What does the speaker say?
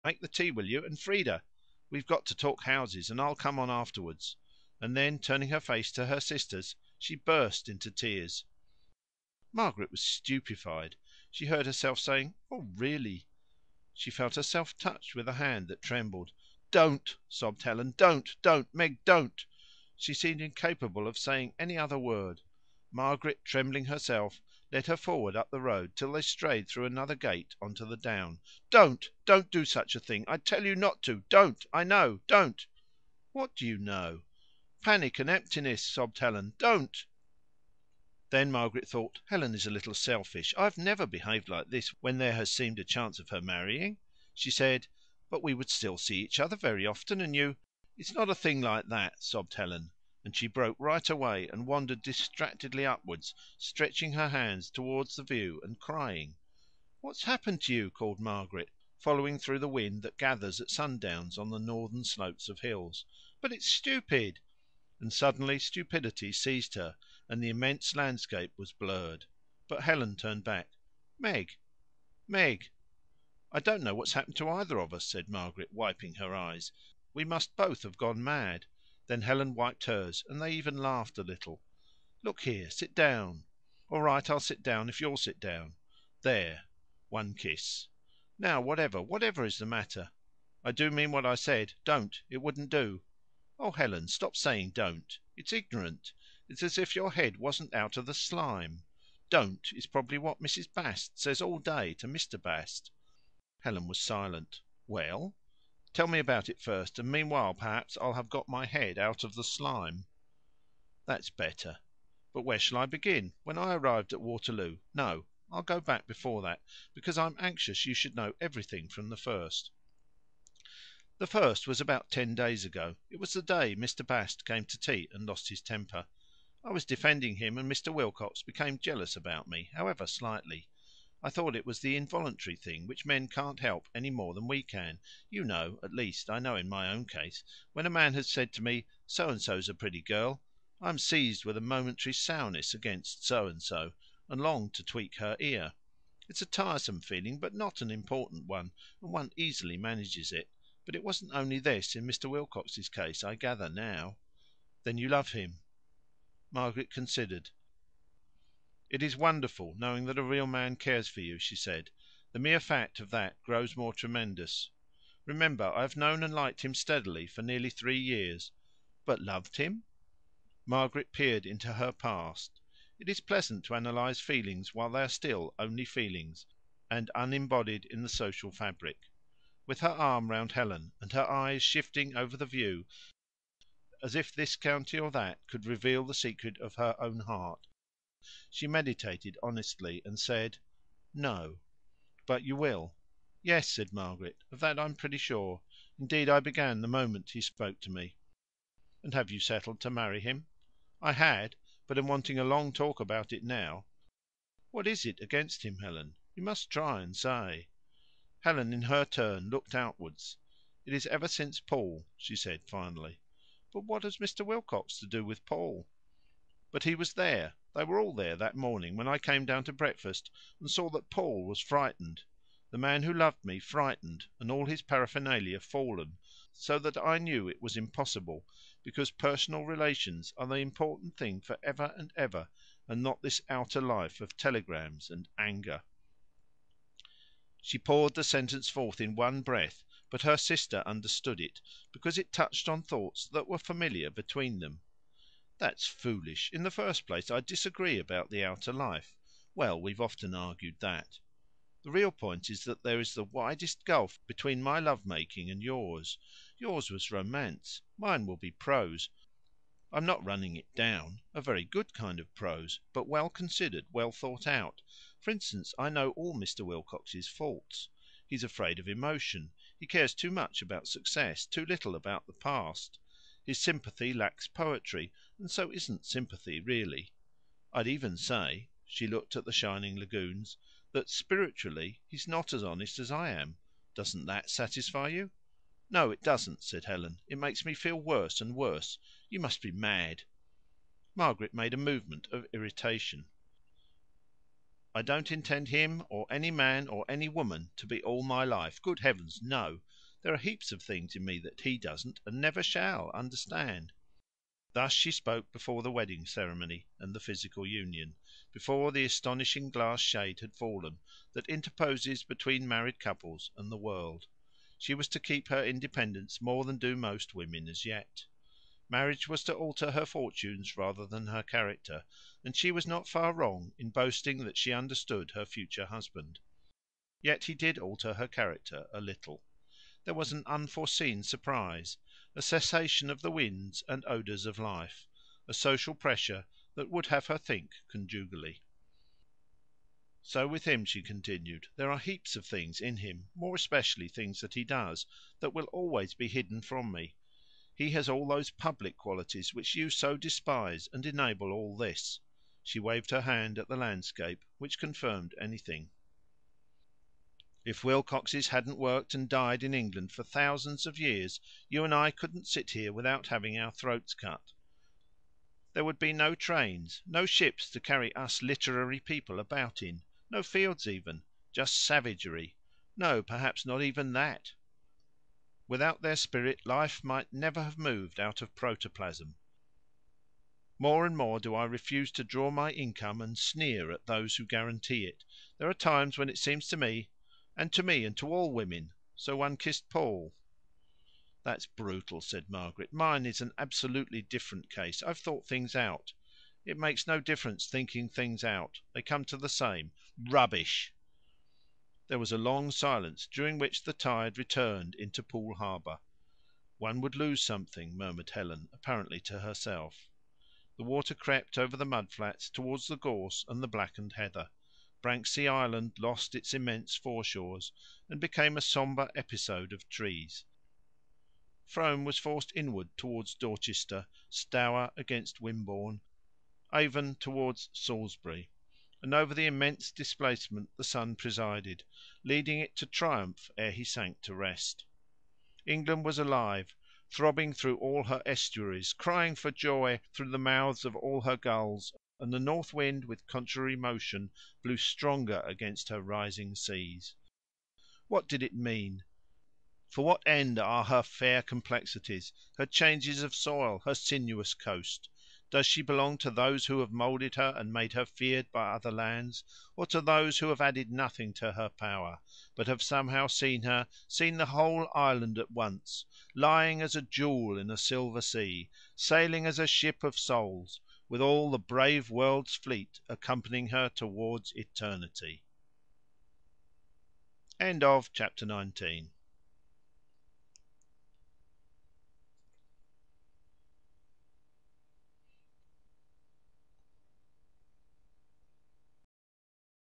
Make the tea, will you? And Frieda, we've got to talk houses, and I'll come on afterwards." And then, turning her face to her sister's, she burst into tears. Margaret was stupefied. She heard herself saying, "Oh, really!" She felt herself touched with a hand that trembled. "Don't!" sobbed Helen. "Don't, Meg, don't!" She seemed incapable of saying any other word. Margaret, trembling herself, led her forward up the road till they strayed through another gate on to the down. Don't do such a thing. I tell you not to. Don't. I know. Don't." "What do you know?" "Panic and emptiness," sobbed Helen. "Don't." Then Margaret thought, "Helen is a little selfish. I've never behaved like this when there has seemed a chance of her marrying." She said, "But we would still see each other very often, and you " "It's not a thing like that," sobbed Helen, and she broke right away and wandered distractedly upwards, stretching her hands towards the view and crying. "What's happened to you?" called Margaret, following through the wind that gathers at sundowns on the northern slopes of hills. "But it's stupid." And suddenly stupidity seized her, and the immense landscape was blurred. But Helen turned back. "Meg, Meg!" "I don't know what's happened to either of us," said Margaret, wiping her eyes. "We must both have gone mad." Then Helen wiped hers, and they even laughed a little. "Look here, sit down." "All right, I'll sit down if you'll sit down." "There." One kiss. "Now, whatever is the matter?" "I do mean what I said. Don't. It wouldn't do." "Oh, Helen, stop saying don't. It's ignorant. It's as if your head wasn't out of the slime. Don't is probably what Mrs. Bast says all day to Mr. Bast." Helen was silent. "Well?" "Tell me about it first, and meanwhile perhaps I'll have got my head out of the slime." "That's better. But where shall I begin? When I arrived at Waterloo. No, I'll go back before that, because I'm anxious you should know everything from the first. The first was about 10 days ago. It was the day Mr. Bast came to tea and lost his temper. I was defending him, and Mr. Wilcox became jealous about me, however slightly. I thought it was the involuntary thing, which men can't help any more than we can. You know, at least I know in my own case, when a man has said to me, 'So and so's a pretty girl,' I am seized with a momentary sourness against so and so, and long to tweak her ear. It's a tiresome feeling, but not an important one, and one easily manages it. But it wasn't only this in Mr. Wilcox's case, I gather now." "Then you love him?" Margaret considered. "It is wonderful, knowing that a real man cares for you," she said. "The mere fact of that grows more tremendous. Remember, I have known and liked him steadily for nearly 3 years." "But loved him?" Margaret peered into her past. It is pleasant to analyse feelings while they are still only feelings, and unembodied in the social fabric. With her arm round Helen, and her eyes shifting over the view, as if this county or that could reveal the secret of her own heart, she meditated honestly, and said, "No." "But you will?" "Yes," said Margaret. "Of that I'm pretty sure. Indeed, I began the moment he spoke to me." "And have you settled to marry him?" "I had, but am wanting a long talk about it now." "What is it against him, Helen? You must try and say." Helen, in her turn, looked outwards. "It is ever since Paul," she said finally. "But what has Mr. Wilcox to do with Paul?" "But he was there. They were all there that morning when I came down to breakfast, and saw that Paul was frightened. The man who loved me frightened, and all his paraphernalia fallen, so that I knew it was impossible, because personal relations are the important thing for ever and ever, and not this outer life of telegrams and anger." She poured the sentence forth in one breath, but her sister understood it, because it touched on thoughts that were familiar between them. "That's foolish. In the first place, I disagree about the outer life. Well, we've often argued that. The real point is that there is the widest gulf between my love making and yours. Yours was romance. Mine will be prose. I'm not running it down. A very good kind of prose, but well considered, well thought out. For instance, I know all Mr. Wilcox's faults. He's afraid of emotion. He cares too much about success, too little about the past. His sympathy lacks poetry, and so isn't sympathy really. I'd even say," she looked at the shining lagoons, "that spiritually he's not as honest as I am. Doesn't that satisfy you?" "No, it doesn't," said Helen. "It makes me feel worse and worse. You must be mad." Margaret made a movement of irritation. "I don't intend him, or any man, or any woman, to be all my life. Good heavens, no! There are heaps of things in me that he doesn't, and never shall, understand." Thus she spoke before the wedding ceremony and the physical union, before the astonishing glass shade had fallen that interposes between married couples and the world. She was to keep her independence more than do most women as yet. Marriage was to alter her fortunes rather than her character, and she was not far wrong in boasting that she understood her future husband. Yet he did alter her character a little. There was an unforeseen surprise, a cessation of the winds and odours of life, a social pressure that would have her think conjugally. "So with him," she continued, "there are heaps of things in him, more especially things that he does, that will always be hidden from me. He has all those public qualities which you so despise, and enable all this." She waved her hand at the landscape, which confirmed anything. "If Wilcoxes hadn't worked and died in England for thousands of years, you and I couldn't sit here without having our throats cut. There would be no trains, no ships to carry us literary people about in, no fields even, just savagery. No, perhaps not even that. Without their spirit life might never have moved out of protoplasm. More and more do I refuse to draw my income and sneer at those who guarantee it. There are times when it seems to me, and to all women. So one kissed Paul." "That's brutal," said Margaret. "Mine is an absolutely different case. I've thought things out." "It makes no difference thinking things out. They come to the same." "Rubbish!" There was a long silence, during which the tide returned into Poole Harbour. "One would lose something," murmured Helen, apparently to herself. The water crept over the mud flats towards the gorse and the blackened heather. Branksea Island lost its immense foreshores, and became a sombre episode of trees. Frome was forced inward towards Dorchester, Stour against Wimborne, Avon towards Salisbury, and over the immense displacement the sun presided, leading it to triumph ere he sank to rest. England was alive, throbbing through all her estuaries, crying for joy through the mouths of all her gulls, and the north wind with contrary motion blew stronger against her rising seas. What did it mean? For what end are her fair complexities, her changes of soil, her sinuous coast? Does she belong to those who have moulded her and made her feared by other lands, or to those who have added nothing to her power, but have somehow seen her, seen the whole island at once, lying as a jewel in a silver sea, sailing as a ship of souls, with all the brave world's fleet accompanying her towards eternity? Chapter 20.